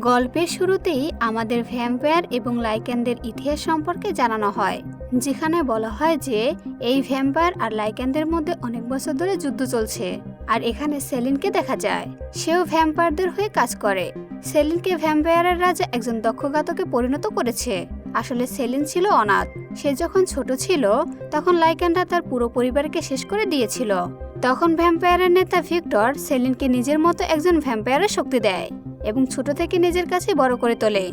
গল্পের শুরুতেই আমাদের ভ্যাম্পায়ার এবং লাইকেনদের ইতিহাস সম্পর্কে জানানো হয়, যেখানে বলা হয় যে এই ভ্যাম্পায়ার আর লাইকেনদের মধ্যে অনেক বছর ধরে যুদ্ধ চলছে। আর এখানে সেলিনকে দেখা যায়, সেও ভ্যাম্পায়ারদের হয়ে কাজ করে। সেলিনকে ভ্যাম্পায়ারের রাজা একজন দক্ষ ঘাতকে পরিণত করেছে। আসলে সেলিন ছিল অনাথ। সে যখন ছোট ছিল তখন লাইকেনরা তার পুরো পরিবারকে শেষ করে দিয়েছিল। তখন ভ্যাম্পায়ারের নেতা ভিক্টর সেলিনকে নিজের মতো একজন ভ্যাম্পায়ারের শক্তি দেয় এবং ছোট থেকে নিজের কাছে বড় করে তোলে।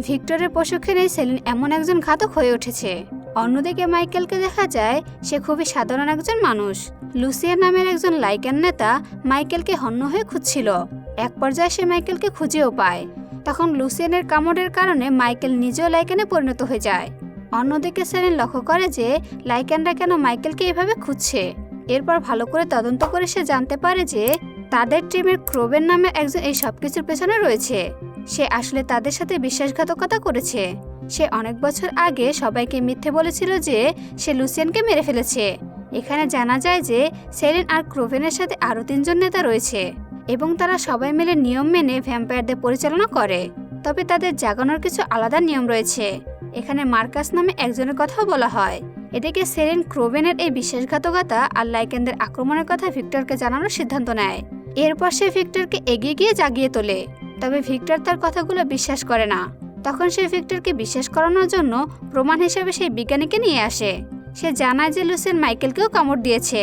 ভিক্টরের প্রশিক্ষণে সেলিন এমন একজন ঘাতক হয়ে উঠেছে। অন্যদিকে মাইকেলকে দেখা যায় সে খুবই সাধারণ একজন মানুষ। লুসিয়ান নামের একজন লাইকেন নেতা মাইকেলকে হন্য হয়ে খুঁজছিল। এক পর্যায়ে সে মাইকেলকে খুঁজেও পায়। তখন লুসিয়ানের কামড়ের কারণে মাইকেল নিজেও লাইকেনে পরিণত হয়ে যায়। অন্যদিকে সেলিন লক্ষ্য করে যে লাইকেনরা কেন মাইকেলকে এভাবে খুঁজছে। এরপর ভালো করে তদন্ত করে সে জানতে পারে যে তাদের টিমের ক্রোবেন নামে একজন এই সবকিছুর পেছনে রয়েছে। সে আসলে তাদের সাথে বিশ্বাসঘাতকতা করেছে। সে অনেক বছর আগে সবাইকে মিথ্যে বলেছিল যে সে লুসিয়ানকে মেরে ফেলেছে। এখানে জানা যায় যে সেলিন আর ক্রোভেনের সাথে আরও 3 জন নেতা রয়েছে এবং তারা সবাই মিলে নিয়ম মেনে ভ্যাম্পায়ারদের পরিচালনা করে। তবে তাদের জাগানোর কিছু আলাদা নিয়ম রয়েছে। এখানে মার্কাস নামে একজনের কথাও বলা হয়। এদিকে সেলিন ক্রোভেনের এই বিশ্বাসঘাতকতা আর লাইকেনদের আক্রমণের কথা ভিক্টরকে জানানোর সিদ্ধান্ত নেয়। এরপর সে ভিক্টরকে এগিয়ে গিয়ে জাগিয়ে তোলে। তবে ভিক্টর তার কথাগুলো বিশ্বাস করে না। তখন সে ভিক্টরকে বিশ্বাস করানোর জন্য প্রমাণ হিসেবে সেই বিজ্ঞানীকে নিয়ে আসে। সে জানায় যে লুসিয়ান মাইকেলকেও কামড় দিয়েছে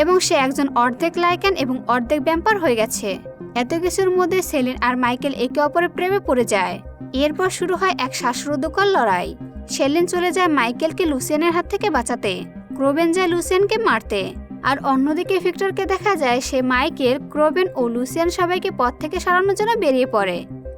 এবং সে একজন অর্ধেক লাইকেন এবং অর্ধেক ভ্যাম্পায়ার হয়ে গেছে। এত কিছুর মধ্যে সেলিন আর মাইকেল একে অপরের প্রেমে পড়ে যায়। এরপর শুরু হয় এক শ্বাসরুদ্ধকর লড়াই। সেলিন চলে যায় মাইকেলকে লুসিয়ানের হাত থেকে বাঁচাতে। ক্রোবেন যায় লুসিয়ানকে মারতে। আর অন্যদিকে ভিক্টরকে দেখা যায় সে মাইকেল, ক্রোবেন ও লুসিয়ান সবাইকে পথ থেকে সরানোর জন্য বেরিয়ে পড়ে।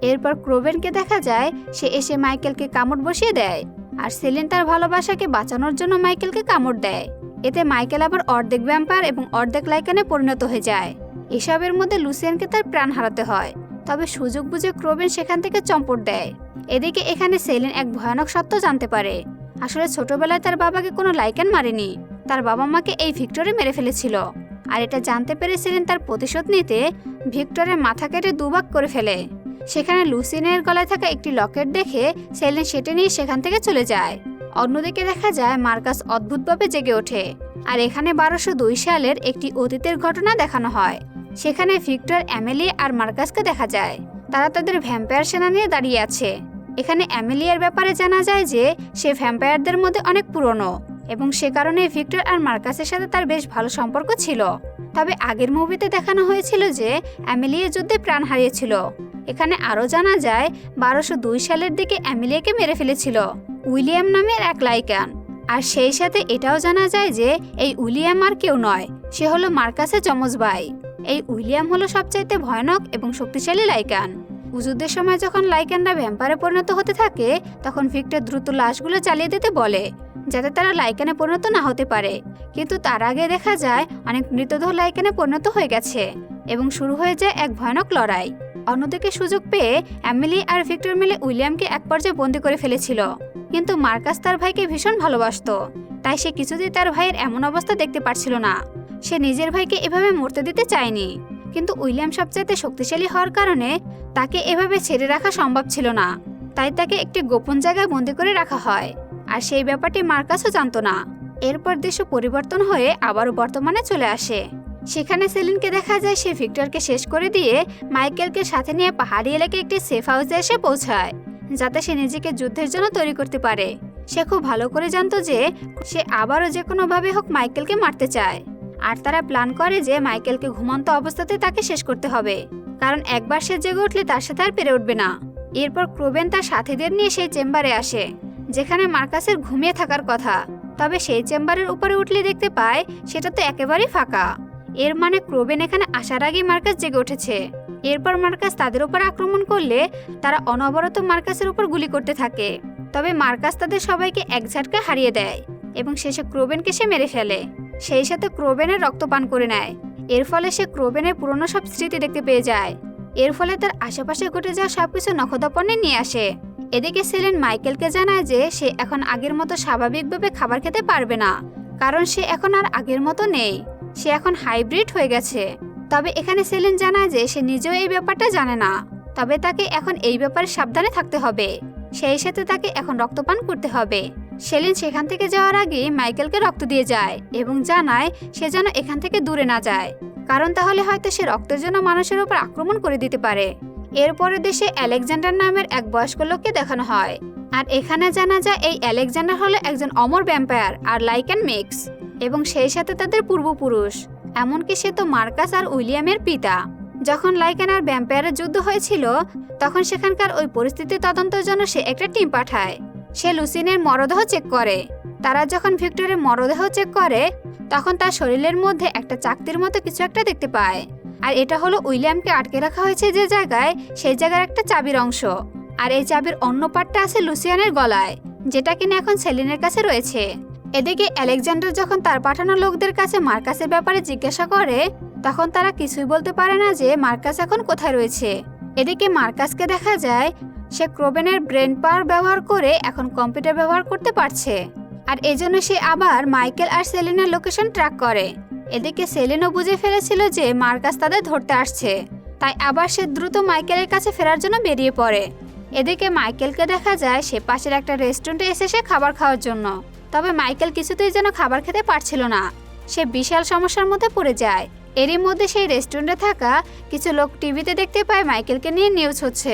এরপর ক্রোবেনকে দেখা যায় সে এসে মাইকেলকে কামড় বসিয়ে দেয়। আর সেলিন তার ভালোবাসাকে বাঁচানোর জন্য মাইকেলকে কামড় দেয়। এতে মাইকেল আবার অর্ধেক ভ্যাম্পায়ার এবং অর্ধেক লাইকেনে পরিণত হয়ে যায়। এসবের মধ্যে লুসিয়ানকে তার প্রাণ হারাতে হয়। তবে সুযোগ বুঝে ক্রোবেন সেখান থেকে চম্পট দেয়। এদিকে এখানে সেলিন এক ভয়ানক সত্য জানতে পারে। আসলে ছোটবেলায় তার বাবাকে কোনো লাইকেন মারেনি, তার বাবা মাকে এই ভিক্টরে মেরে ফেলেছিল। আর এটা জানতে পেরে সেলিন তার প্রতিশোধ নিতে ভিক্টরের মাথা কেটে দুভাগ করে ফেলে। সেখানে লুসিয়ানের গলায় থাকা একটি লকেট দেখে সেলিন সেটা নিয়ে সেখান থেকে চলে যায়। অন্যদিকে দেখা যায় মার্কাস অদ্ভুতভাবে জেগে ওঠে। আর এখানে 1202 সালের একটি অতীতের ঘটনা দেখানো হয়। সেখানে ভিক্টর, অ্যামেলি আর মার্কাসকে দেখা যায়। তারা তাদের ভ্যাম্পায়ার সেনা নিয়ে দাঁড়িয়ে আছে। এখানে অ্যামেলিয়ার ব্যাপারে জানা যায় যে সে ভ্যাম্পায়ারদের মধ্যে অনেক পুরনো এবং সে কারণে ভিক্টর আর মার্কাসের সাথে তার বেশ ভালো সম্পর্ক ছিল। তবে আগের মুভিতে দেখানো হয়েছিল যে অ্যামেলিয়া যুদ্ধে প্রাণ হারিয়েছিল। এখানে আরও জানা যায় 1202 সালের দিকে অ্যামেলিয়াকে মেরে ফেলেছিল উইলিয়াম নামের এক লাইকেন। আর সেই সাথে এটাও জানা যায় যে এই উইলিয়াম আর কেউ নয়, সে হলো মার্কাসের যমজ ভাই। এই উইলিয়াম হলো সবচাইতে ভয়ানক এবং শক্তিশালী লাইকেন। যুদ্ধের সময় যখন লাইকেনরা ভ্যাম্পায়ারে পরিণত হতে থাকে তখন ভিক্টর দ্রুত লাশগুলো জ্বালিয়ে দিতে বলে যাতে তারা লাইকেনে পরিণত না হতে পারে। কিন্তু তার আগে দেখা যায় অনেক মৃতদেহ লাইকেনে পরিণত হয়ে গেছে এবং শুরু হয়ে যায় এক ভয়ানক লড়াই। অন্যদিকে সুযোগ পেয়ে অ্যামেলি আর ভিক্টর মিলে উইলিয়ামকে এক পর্যায়ে বন্দি করে ফেলেছিল। কিন্তু মার্কাস তার ভাইকে ভীষণ ভালোবাসতো, তাই সে কিছুতেই তার ভাইয়ের এমন অবস্থা দেখতে পারছিল না। সে নিজের ভাইকে এভাবে মরতে দিতে চায়নি। কিন্তু উইলিয়াম সবচাইতে শক্তিশালী হওয়ার কারণে তাকে এভাবে ছেড়ে রাখা সম্ভব ছিল না। তাই তাকে একটি গোপন জায়গায় বন্দি করে রাখা হয়। আর সেই ব্যাপারটি মার্কাসও জানতো না। এরপর দৃশ্য পরিবর্তন হয়ে আবারও বর্তমানে চলে আসে। সেখানে সেলিনকে দেখা যায় সে ভিক্টরকে শেষ করে দিয়ে মাইকেলকে সাথে নিয়ে পাহাড়ি এলাকায় একটি সেফ হাউসে এসে পৌঁছায়, যাতে সে নিজেকে যুদ্ধের জন্য তৈরি করতে পারে। সে খুব ভালো করে জানতো যে সে আবারও যে কোনোভাবে হোক মাইকেলকে মারতে চায়। আর তারা প্ল্যান করে যে মাইকেলকে ঘুমন্ত অবস্থাতে তাকে শেষ করতে হবে, কারণ একবার সে জেগে উঠলে তার সাথে আর পেরে উঠবে না। এরপর ক্রোবেন তার সাথীদের নিয়ে সেই চেম্বারে আসে যেখানে মার্কাসের ঘুমিয়ে থাকার কথা। তবে সেই চেম্বারের উপরে উঠলে দেখতে পায় সেটা তো একেবারেই ফাঁকা। এর মানে ক্রোবেন এখানে আসার আগেই মার্কাস জেগে উঠেছে। এরপর মার্কাস তাদের উপর আক্রমণ করলে তারা অনবরত মার্কাসের উপর গুলি করতে থাকে। তবে মার্কাস তাদের সবাইকে এক ঝাটকায় হারিয়ে দেয় এবং শেষে ক্রোবেনকে সে মেরে ফেলে। সেই সাথে ক্রোবেনের রক্তপান করে নেয়। এর ফলে সে ক্রোবেনের পুরনো সব স্মৃতি দেখতে পেয়ে যায়। এর ফলে তার আশেপাশে ঘটে যাওয়া সবকিছু নখদর্পণে নিয়ে আসে। এদিকে সেলিন মাইকেলকে জানায় যে সে এখন আগের মতো স্বাভাবিকভাবে খাবার খেতে পারবে না, কারণ সে এখন আর আগের মতো নেই। সে এখন হাইব্রিড হয়ে গেছে। তবে এখানে সেলিন জানায় যে সে নিজেও এই ব্যাপারটা জানে না। তবে তাকে এখন এই ব্যাপারে সাবধানে থাকতে হবে। সেই সাথে তাকে এখন রক্তপান করতে হবে। সেলিন সেখান থেকে যাওয়ার আগে মাইকেলকে রক্ত দিয়ে যায় এবং জানায় সে যেন এখান থেকে দূরে না যায়, কারণ তাহলে হয়তো সে রক্তের জন্য মানুষের উপর আক্রমণ করে দিতে পারে। এরপরে দেশে আলেকজান্ডার নামের এক বয়স্ক লোককে দেখানো হয়, আর এখানে জানা যায় এই আলেকজান্ডার হলো একজন অমর ভ্যাম্পায়ার আর লাইকেন মিক্স, এবং সেই সাথে তাদের পূর্বপুরুষ। এমনকি সে তো মার্কাস আর উইলিয়ামের পিতা। যখন লাইকেন আর ভ্যাম্পায়ারের যুদ্ধ হয়েছিল তখন সেখানকার ওই পরিস্থিতি তদন্তের জন্য সে একটা টিম পাঠায়। সে লুসিনের মরদেহ চেক করে। তারা যখন ভিক্টরের মরদেহ চেক করে তখন তার শরীরের মধ্যে একটা চাকতির মতো কিছু একটা দেখতে পায়, আর এটা হলো উইলিয়ামকে আটকে রাখা হয়েছে যে জায়গায়, সেই জায়গার একটা চাবির অংশ। আর এই চাবির অন্য পার্টটা আছে লুসিয়ানের গলায়, যেটা কিনা এখন সেলিনের কাছে রয়েছে। এদিকে আলেকজান্ডার যখন তার পাঠানো লোকদের কাছে মার্কাসের ব্যাপারে জিজ্ঞাসা করে তখন তারা কিছুই বলতে পারে না যে মার্কাস এখন কোথায় রয়েছে। এদিকে মার্কাসকে দেখা যায় সে ক্রোবেনের ব্রেন পাওয়ার ব্যবহার করে এখন কম্পিউটার ব্যবহার করতে পারছে, আর এজন্য সে আবার মাইকেল আর সেলিনের লোকেশন ট্র্যাক করে। এদিকে সেলিনও বুঝে ফেলেছিল যে মার্কাস তাদের ধরতে আসছে, তাই আবার সে দ্রুত মাইকেলের কাছে ফেরার জন্য বেরিয়ে পড়ে। এদিকে মাইকেলকে দেখা যায় সে পাশের একটা রেস্টুরেন্টে এসেছে খাবার খাওয়ার জন্য, তবে মাইকেল কিছুতেই যেন খাবার খেতে পারছিল না। সে বিশাল সমস্যার মধ্যে পড়ে যায়। এরই মধ্যে সেই রেস্টুরেন্টে থাকা কিছু লোক টিভিতে দেখতে পায় মাইকেলকে নিয়ে নিউজ হচ্ছে,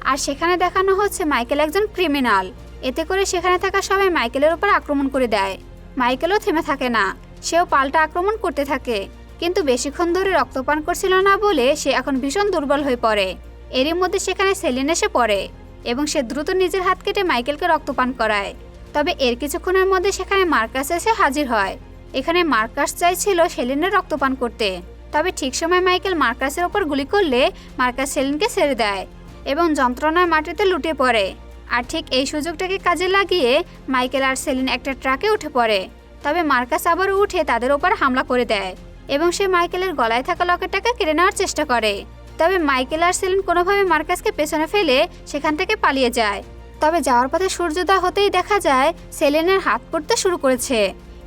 আর সেখানে দেখানো হচ্ছে মাইকেল একজন ক্রিমিনাল। এতে করে সেখানে থাকা সবাই মাইকেলের উপর আক্রমণ করে দেয়। মাইকেলও থেমে থাকে না, সেও পাল্টা আক্রমণ করতে থাকে, কিন্তু বেশিক্ষণ ধরে রক্তপান করছিল না বলে সে এখন ভীষণ দুর্বল হয়ে পড়ে। এরই মধ্যে সেখানে সেলিন এসে পড়ে এবং সে দ্রুত নিজের হাত কেটে মাইকেলকে রক্তপান করায়। তবে এর কিছুক্ষণের মধ্যে সেখানে মার্কাস এসে হাজির হয়। এখানে মার্কাস চাইছিল সেলিনের রক্তপান করতে, তবে ঠিক সময় মাইকেল মার্কাসের ওপর গুলি করলে মার্কাস সেলিনকে ছেড়ে দেয় এবং যন্ত্রণায় মাটিতে লুটে পড়ে। আর ঠিক এই সুযোগটাকে কাজে লাগিয়ে মাইকেল আর সেলিন একটা ট্রাকে উঠে পড়ে। তবে মার্কাস আবারও উঠে তাদের ওপর হামলা করে দেয় এবং সে মাইকেলের গলায় থাকা লকেটটাকে কেড়ে নেওয়ার চেষ্টা করে। তবে মাইকেল আর সেলিন কোনোভাবে মার্কাসকে পেছনে ফেলে সেখান থেকে পালিয়ে যায়। তবে যাওয়ার পথে সূর্যোদয় হতেই দেখা যায় সেলিনের হাত পড়তে শুরু করেছে।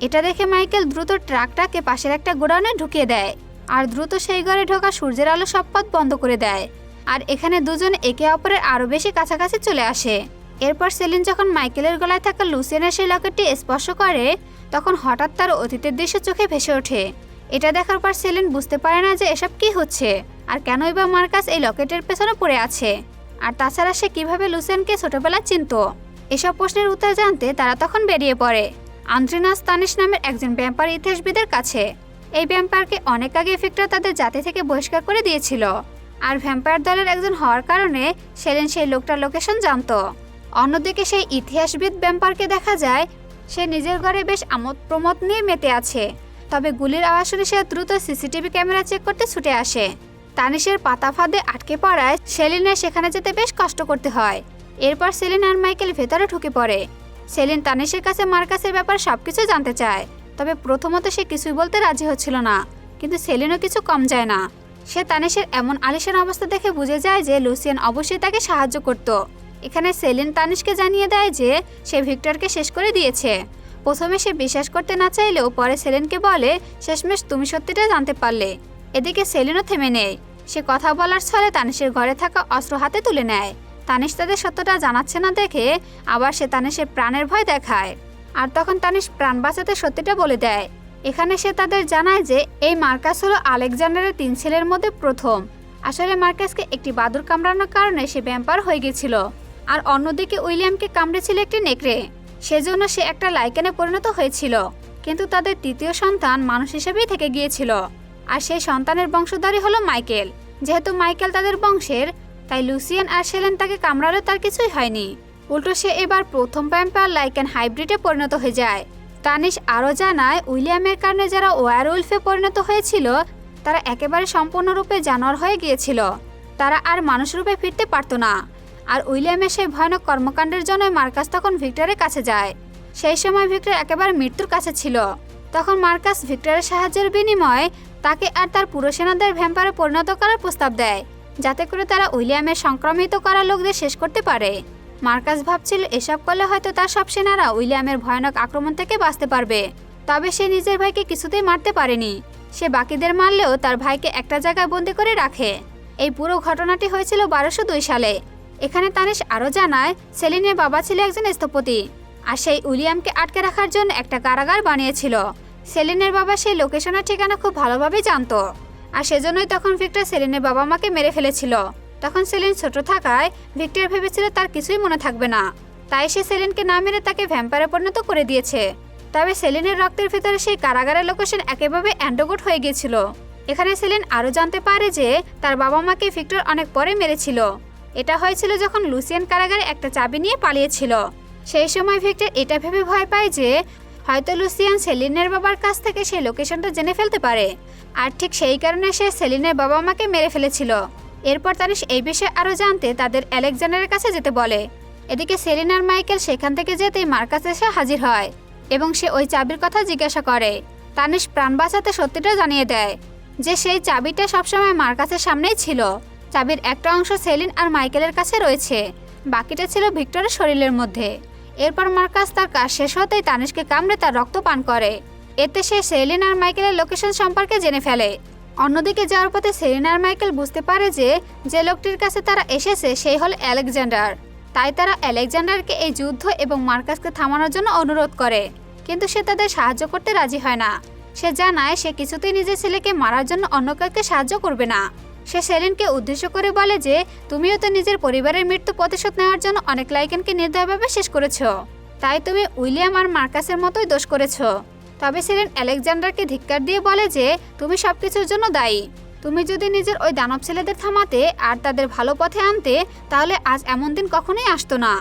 এটা দেখে মাইকেল দ্রুত ট্রাকটাকে পাশের একটা গোডাউনে ঢুকিয়ে দেয় আর দ্রুত সেই ঘরে ঢোকা সূর্যের আলো সব পথ বন্ধ করে দেয়। আর এখানে দুজন একে অপরের আরও বেশি কাছাকাছি চলে আসে। এরপর সেলিন যখন মাইকেলের গলায় থাকা লুসিয়ানের সেই লকেটটি স্পর্শ করে তখন হঠাৎ তার অতীতের দৃশ্য চোখে ভেসে ওঠে। এটা দেখার পর সেলিন বুঝতে পারে না যে এসব কি হচ্ছে আর কেনই বা মার্কাস এই লকেটের পেছনে পড়ে আছে, আর তাছাড়া সে কিভাবে লুসিয়ানকে ছোটবেলায় চিনত। এসব প্রশ্নের উত্তর জানতে তারা তখন বেরিয়ে পড়ে আন্দ্রিনাস তানিশ নামের একজন ভ্যাম্পায়ার ইতিহাসবিদের কাছে। এই ভ্যাম্পায়ারকে অনেক আগে ভিক্টর তাদের জাতি থেকে বহিষ্কার করে দিয়েছিল, আর ভ্যাম্পায়ার দলের একজন হওয়ার কারণে সেলিন সেই লোকটার লোকেশন জানতো। অন্যদিকে সেই ইতিহাসবিদ ভ্যাম্পায়ারকে দেখা যায় সে নিজের ঘরে বেশ আমোদ প্রমোদ নিয়ে মেতে আছে। তবে গুলির আওয়াজ শুনে সে দ্রুত সিসিটিভি ক্যামেরা চেক করতে ছুটে আসে। তানিশের পাতা ফাঁদে আটকে পড়ায় সেলিনের সেখানে যেতে বেশ কষ্ট করতে হয়। এরপর সেলিন আর মাইকেল ভেতরে ঢুকে পড়ে। সেলিন তানিশের কাছে মার্কাসের ব্যাপার সবকিছু জানতে চায়, তবে প্রথমত সে কিছুই বলতে রাজি হচ্ছিল না, কিন্তু সেলিনও কিছু কম যায় না। সে তানিশের এমন আলিশান অবস্থা দেখে বুঝে যায় যে লুসিয়ান অবশ্যই তাকে সাহায্য করত। এখানে সেলিন তানিশকে জানিয়ে দেয় যে সে ভিক্টরকে শেষ করে দিয়েছে। প্রথমে সে বিশ্বাস করতে না চাইলেও পরে সেলিনকে বলে শেষমেশ তুমি সত্যিটা জানতে পারলে। এদিকে সেলিনও থেমে নেয়। সে কথা বলার ছলে তানিশের ঘরে থাকা অস্ত্র হাতে তুলে নেয়। তানিশ তাদের সত্যটা জানাচ্ছে না দেখে আবার সে তানিশের প্রাণের ভয় দেখায়, আর তখন তানিশ প্রাণ বাঁচাতে সত্যিটা বলে দেয়। এখানে সে তাদের জানায় যে এই মার্কাস হলো আলেকজান্ডারের 3 ছেলের মধ্যে প্রথম। আসলে মার্কাসকে একটি বাদুড় কামড়ানোর কারণে সে ভ্যাম্পায়ার হয়ে গেছিল, আর অন্যদিকে উইলিয়ামকে কামড়েছিল একটি নেকড়ে, সেজন্য সে একটা লাইকেনে পরিণত হয়েছিল। কিন্তু তাদের তৃতীয় সন্তান মানুষ হিসেবেই থেকে গিয়েছিল, আর সেই সন্তানের বংশধরই হলো মাইকেল। যেহেতু মাইকেল তাদের বংশের, তাই লুসিয়ান আর সেলেন তাকে কামড়ালে তার কিছুই হয়নি। উল্টো সে এবার প্রথম ভ্যাম্পায়ার লাইকেন হাইব্রিডে পরিণত হয়ে যায়। তানিশ আরও জানায় উইলিয়ামের কারণে যারা ওয়ারউলফে পরিণত হয়েছিল তারা একেবারে সম্পূর্ণরূপে জানোয়ার হয়ে গিয়েছিল। তারা আর মানুষ রূপে ফিরতে পারত না। আর উইলিয়ামের সেই ভয়ানক কর্মকাণ্ডের জন্য মার্কাস তখন ভিক্টরের কাছে যায়। সেই সময় ভিক্টর একেবারে মৃত্যুর কাছে ছিল। তখন মার্কাস ভিক্টরের সাহায্যের বিনিময়ে তাকে আর তার পুরো সেনাদের ভ্যাম্পায়ারে পরিণত করার প্রস্তাব দেয়, যাতে করে তারা উইলিয়ামের সংক্রমিত করা লোকদের শেষ করতে পারে। মার্কাস ভাবছিল এসব করলে হয়তো তার সব সেনারা উইলিয়ামের ভয়ানক আক্রমণ থেকে বাঁচতে পারবে। তবে সে নিজের ভাইকে কিছুতেই মারতে পারেনি। সে বাকিদের মারলেও তার ভাইকে একটা জায়গায় বন্দি করে রাখে। এই পুরো ঘটনাটি হয়েছিল 1202 সালে। এখানে তানিশ আরও জানায় সেলিনের বাবা ছিল একজন স্থপতি, আর সেই উইলিয়ামকে আটকে রাখার জন্য একটা কারাগার বানিয়েছিল। সেলিনের বাবা সেই লোকেশনের ঠিকানা খুব ভালোভাবেই জানতো, আর সেজন্যই তখন ভিক্টর সেলিনের বাবা মাকে মেরে ফেলেছিল। তখন সেলিন ছোট থাকায় ভিক্টর ভেবেছিল তার কিছুই মনে থাকবে না, তাই সে সেলিনকে না মেরে তাকে ভ্যাম্পায়ারে পরিণত করে দিয়েছে। তবে সেলিনের রক্তের ভিতরে সেই কারাগারের লোকেশন একেবারে অ্যান্ডোগোট হয়ে গিয়েছিল। এখানে সেলিন আরও জানতে পারে যে তার বাবা মাকে ভিক্টর অনেক পরে মেরেছিল। এটা হয়েছিল যখন লুসিয়ান কারাগারে একটা চাবি নিয়ে পালিয়েছিল। সেই সময় ভিক্টর এটা ভেবে ভয় পায় যে হয়তো লুসিয়ান সেলিনের বাবার কাছ থেকে সেই লোকেশনটা জেনে ফেলতে পারে, আর ঠিক সেই কারণে সে সেলিনের বাবা মাকে মেরে ফেলেছিল। এরপর তানিশ এই বিষয়ে আরও জানতে তাদের আলেকজান্ডারের কাছে যেতে বলে। এদিকে সেলিন আর মাইকেল সেখান থেকে যেতেই মার্কাস এসে হাজির হয় এবং সে ওই চাবির কথা জিজ্ঞাসা করে। তানিশ প্রাণ বাঁচাতে সত্যিটা জানিয়ে দেয় যে সেই চাবিটা সবসময় মার্কাসের সামনেই ছিল। চাবির একটা অংশ সেলিন আর মাইকেলের কাছে রয়েছে, বাকিটা ছিল ভিক্টরের শরীরের মধ্যে। এরপর মার্কাস তার কাজ শেষ হতেই তানিশকে কামড়ে তার রক্ত পান করে। এতে সে সেলিন আর মাইকেলের লোকেশন সম্পর্কে জেনে ফেলে। অন্যদিকে যাওয়ার পথে সেলিন আর মাইকেল বুঝতে পারে যে লোকটির কাছে তারা এসেছে সেই হল আলেকজান্ডার। তাই তারা আলেকজান্ডারকে এই যুদ্ধ এবং মার্কাসকে থামানোর জন্য অনুরোধ করে, কিন্তু সে তাদের সাহায্য করতে রাজি হয় না। সে জানায় সে কিছুতেই নিজের ছেলেকে মারার জন্য অন্য কাউকে সাহায্য করবে না। সে সেলিনকে উদ্দেশ্য করে বলে যে তুমিও তো নিজের পরিবারের মৃত্যু প্রতিশোধ নেওয়ার জন্য অনেক লাইকেনকে নির্দয়ভাবে শেষ করেছো, তাই তুমি উইলিয়াম আর মার্কাসের মতোই দোষ করেছো। তবে সেলিন আলেকজান্ডারকে ধিক্কার দিয়ে বলে যে তুমি সবকিছুর জন্য দায়ী। তুমি যদি নিজের ওই দানব ছেলেদের থামাতে আর তাদের ভালো পথে আনতে, তাহলে আজ এমন দিন কখনোই আসতো না।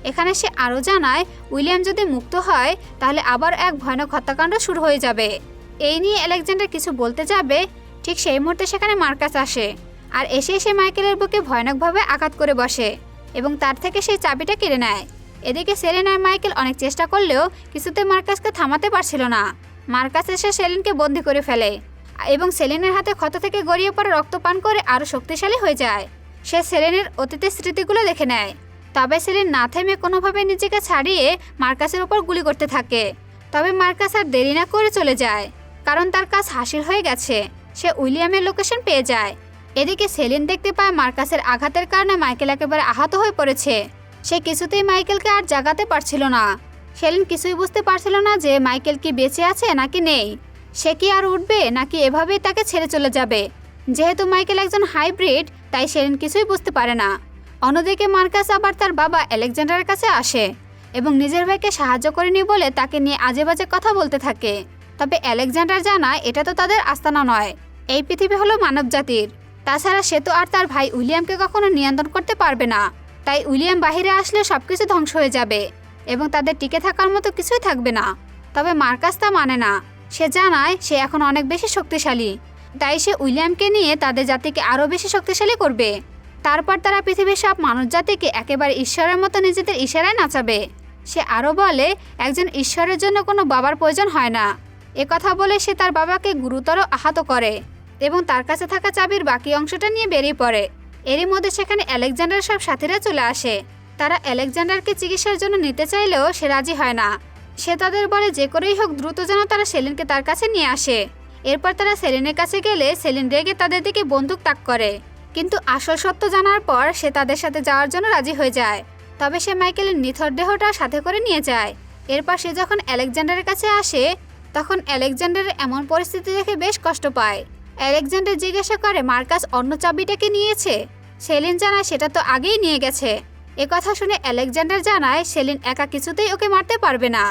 এখানে সে আরও জানায় উইলিয়াম যদি মুক্ত হয় তাহলে আবার এক ভয়ানক হত্যাকাণ্ড শুরু হয়ে যাবে। এই নিয়ে আলেকজান্ডার কিছু বলতে যাবে, ঠিক সেই মুহূর্তে সেখানে মার্কাস আসে, আর এসে সে মাইকেলের বুকে ভয়ানকভাবে আঘাত করে বসে এবং তার থেকে সেই চাবিটা কেড়ে নেয়। এদিকে সেলিন আর মাইকেল অনেক চেষ্টা করলেও কিছুতে মার্কাসকে থামাতে পারছিল না। মার্কাস এসে সেলিনকে বন্দি করে ফেলে এবং সেলিনের হাতে ক্ষত থেকে গড়িয়ে পড়ে রক্ত পান করে আরও শক্তিশালী হয়ে যায়। সে সেলিনের অতীতের স্মৃতিগুলো দেখে নেয়। তবে সেলিন না থেমে কোনোভাবে নিজেকে ছাড়িয়ে মার্কাসের উপর গুলি করতে থাকে। তবে মার্কাস আর দেরি না করে চলে যায়, কারণ তার কাজ হাসিল হয়ে গেছে। সে উইলিয়ামের লোকেশন পেয়ে যায়। এদিকে সেলিন দেখতে পায় মার্কাসের আঘাতের কারণে মাইকেল একেবারে আহত হয়ে পড়েছে। সে কিছুতেই মাইকেলকে আর জাগাতে পারছিল না। সেলিন কিছুই বুঝতে পারছিল না যে মাইকেল কি বেঁচে আছে নাকি নেই। সে কি আর উঠবে নাকি এভাবেই তাকে ছেড়ে চলে যাবে। যেহেতু মাইকেল একজন হাইব্রিড, তাই সেলিন কিছুই বুঝতে পারে না। অন্যদিকে মার্কাস আবার তার বাবা আলেকজান্ডারের কাছে আসে এবং নিজের ভাইকে সাহায্য করেনি বলে তাকে নিয়ে আজে বাজে কথা বলতে থাকে। তবে আলেকজান্ডার জানায় এটা তো তাদের আস্তানা নয়, এই পৃথিবী হলো মানব জাতির। তাছাড়া সে তো আর তার ভাই উইলিয়ামকে কখনো নিয়ন্ত্রণ করতে পারবে না। তাই উইলিয়াম বাহিরে আসলে সবকিছু ধ্বংস হয়ে যাবে এবং তাদের টিকে থাকার মতো কিছুই থাকবে না। তবে মার্কাস তা মানে না। সে জানায় সে এখন অনেক বেশি শক্তিশালী, তাই সে উইলিয়ামকে নিয়ে তাদের জাতিকে আরও বেশি শক্তিশালী করবে। তারপর তারা পৃথিবীর সব মানুষ জাতিকে একেবারে ঈশ্বরের মতো নিজেদের ইশারায় নাচাবে। সে আরও বলে একজন ঈশ্বরের জন্য কোনো বাবার প্রয়োজন হয় না। কথা বলে সে তার বাবাকে গুরুতর আহত করে এবং তার কাছে থাকা চাবির বাকি অংশটা নিয়ে বেরিয়ে পড়ে। এরই মধ্যে সেখানে আলেকজান্ডার সব সাথীরা চলে আসে। তারা আলেকজান্ডারকে চিকিৎসার জন্য নিতে চাইলেও সে রাজি হয় না। সে তাদের বলে যে করেই হোক দ্রুত যেন তারা সেলিনকে তার কাছে নিয়ে আসে। এরপর তারা সেলিনের কাছে গেলে সেলিন রেগে তাদের দিকে বন্দুক তাক করে, কিন্তু আসল সত্য জানার পর সে তাদের সাথে যাওয়ার জন্য রাজি হয়ে যায়। তবে সে মাইকেলের নিথর দেহটা সাথে করে নিয়ে যায়। এরপর সে যখন আলেকজান্ডারের কাছে আসে তখন আলেকজান্ডারের এমন পরিস্থিতি দেখে বেশ কষ্ট পায়। আলেকজান্ডার জিজ্ঞাসা করে মার্কাস অন্য চাবিটাকে নিয়েছে। সেলিন জানায় সেটা তো আগেই নিয়ে গেছে। কথা শুনে আলেকজান্ডার জানায় সেলিন একা কিছুতেই ওকে মারতে পারবে না,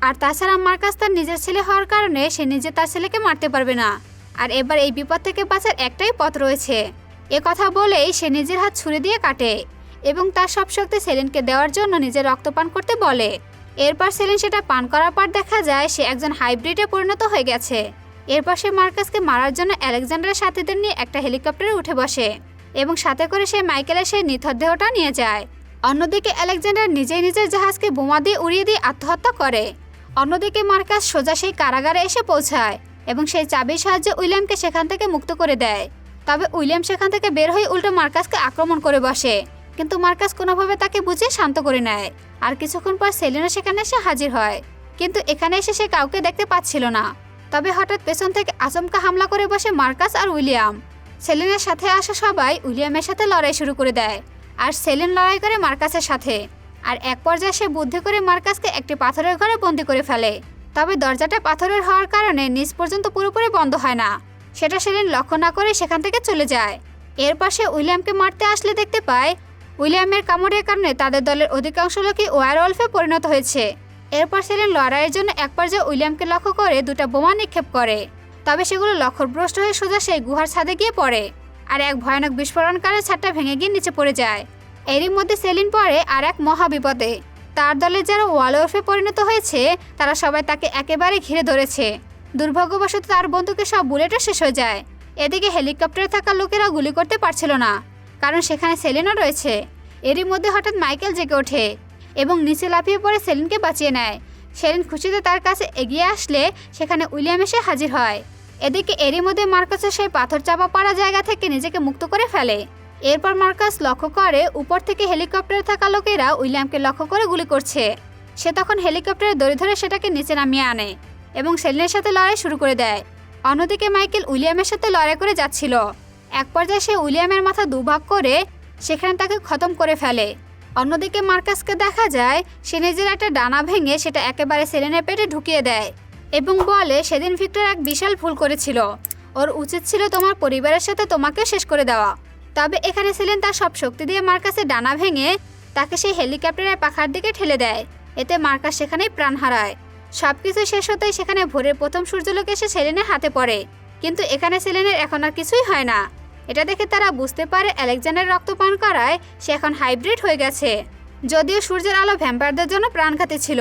আর তাছাড়া মার্কাস তার নিজের ছেলে হওয়ার কারণে সে নিজে তার ছেলেকে মারতে পারবে না। আর এবার এই বিপদ থেকে বাঁচার একটাই পথ রয়েছে। কথা বলেই সে নিজের হাত ছুরি দিয়ে কাটে এবং তার সব শক্তি সেলিনকে দেওয়ার জন্য নিজের রক্ত পান করতে বলে। এরপর সেলিন সেটা পান করার পর দেখা যায় সে একজন হাইব্রিডে পরিণত হয়ে গেছে। এরপর সে মার্কাসকে মারার জন্য আলেকজান্ডারের সাথীদের নিয়ে একটা হেলিকপ্টারে উঠে বসে এবং সাথে করে সে মাইকেলের সেই নিথর দেহটা নিয়ে যায়। অন্যদিকে আলেকজান্ডার নিজেই নিজের জাহাজকে বোমা দিয়ে উড়িয়ে দিয়ে আত্মহত্যা করে। অন্যদিকে মার্কাস সোজা সেই কারাগারে এসে পৌঁছায় এবং সেই চাবির সাহায্যে উইলিয়ামকে সেখান থেকে মুক্ত করে দেয়। তবে উইলিয়াম সেখান থেকে বের হয়ে উল্টো মার্কাসকে আক্রমণ করে বসে, কিন্তু মার্কাস কোনোভাবে তাকে বুঝিয়ে শান্ত করে নেয়। আর কিছুক্ষণ পর সেলিনও সেখানে এসে হাজির হয়, কিন্তু এখানে এসে সে কাউকে দেখতে পাচ্ছিল না। তবে হঠাৎ পেছন থেকে আচমকা হামলা করে বসে মার্কাস আর উইলিয়াম। সেলিনের সাথে আসা সবাই উইলিয়ামের সাথে লড়াই শুরু করে দেয়, আর সেলিন লড়াই করে মার্কাসের সাথে। আর এক পর্যায়ে সে বুদ্ধি করে মার্কাসকে একটি পাথরের ঘরে বন্দি করে ফেলে। তবে দরজাটা পাথরের হওয়ার কারণে নিচ পর্যন্ত পুরোপুরি বন্ধ হয় না। সেটা সেলিন লক্ষ্য না করে সেখান থেকে চলে যায়। এরপর সে উইলিয়ামকে মারতে আসলে দেখতে পায় উইলিয়ামের কামড়ের কারণে তাদের দলের অধিকাংশ লোকই ওয়্যারওলফে পরিণত হয়েছে। এরপর সেলিন লড়াইয়ের জন্য এক পর্যায়ে উইলিয়ামকে লক্ষ্য করে দুটা বোমা নিক্ষেপ করে, তবে সেগুলো লক্ষ্যভ্রষ্ট হয়ে সোজা সেই গুহার ছাদে গিয়ে পড়ে, আর এক ভয়ানক বিস্ফোরণকালে ছাদটা ভেঙে গিয়ে নিচে পড়ে যায়। এরই মধ্যে সেলিন পড়ে আর এক মহাবিপদে। তার দলের যারা ওয়ালওয়ার্ফে পরিণত হয়েছে তারা সবাই তাকে একেবারে ঘিরে ধরেছে। দুর্ভাগ্যবশত তার বন্দুকের সব বুলেটও শেষ হয়ে যায়। এদিকে হেলিকপ্টারে থাকা লোকেরা গুলি করতে পারছিল না, কারণ সেখানে সেলিনও রয়েছে। এরই মধ্যে হঠাৎ মাইকেল জেগে ওঠে এবং নিচে লাফিয়ে পড়ে সেলিনকে বাঁচিয়ে নেয়। সেলিন খুশিতে তার কাছে এগিয়ে আসলে সেখানে উইলিয়াম এসে হাজির হয়। এদিকে এরই মধ্যে মার্কাসের সেই পাথর চাপা পড়া জায়গা থেকে নিজেকে মুক্ত করে ফেলে। এরপর মার্কাস লক্ষ্য করে উপর থেকে হেলিকপ্টারে থাকা লোকেরা উইলিয়ামকে লক্ষ্য করে গুলি করছে। সে তখন হেলিকপ্টারে দড়ি ধরে সেটাকে নিচে নামিয়ে আনে এবং সেলিনের সাথে লড়াই শুরু করে দেয়। অন্যদিকে মাইকেল উইলিয়ামের সাথে লড়াই করে যাচ্ছিল। এক পর্যায়ে সে উইলিয়ামের মাথা দুভাগ করে সেখানে তাকে খতম করে ফেলে। অন্যদিকে মার্কাসকে দেখা যায় সে নিজের একটা ডানা ভেঙে সেটা একেবারে সেলিনের পেটে ঢুকিয়ে দেয় এবং বলে সেদিন ভিক্টর এক বিশাল ভুল করেছিল, ওর উচিত ছিল তোমার পরিবারের সাথে তোমাকেও শেষ করে দেওয়া। তবে এখানে সেলিন তার সব শক্তি দিয়ে মার্কাসের ডানা ভেঙে তাকে সেই হেলিকপ্টারের পাখার দিকে ঠেলে দেয়। এতে মার্কাস সেখানেই প্রাণ হারায়। সবকিছু শেষ হতেই সেখানে ভোরের প্রথম সূর্যালোক এসে সেলিনের হাতে পড়ে, কিন্তু এখানে সেলিনের এখন আর কিছুই হয় না। এটা দেখে তারা বুঝতে পারে আলেকজান্ডার রক্ত পান করায় সে এখন হাইব্রিড হয়ে গেছে। যদিও সূর্যের আলো ভ্যাম্পায়ারদের জন্য প্রাণঘাতী ছিল,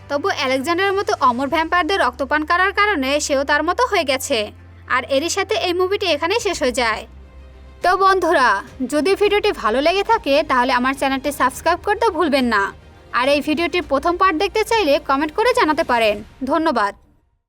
তবু আলেকজান্ডারের মতো অমর ভ্যাম্পায়ারদের রক্তপান করার কারণে সেও তার মতো হয়ে গেছে। আর এরই সাথে এই মুভিটি এখানেই শেষ হয়ে যায়। তো বন্ধুরা, যদি ভিডিওটি ভালো লেগে থাকে তাহলে আমার চ্যানেলটি সাবস্ক্রাইব করতে ভুলবেন না। আর এই ভিডিওটির প্রথম পার্ট দেখতে চাইলে কমেন্ট করে জানাতে পারেন। ধন্যবাদ।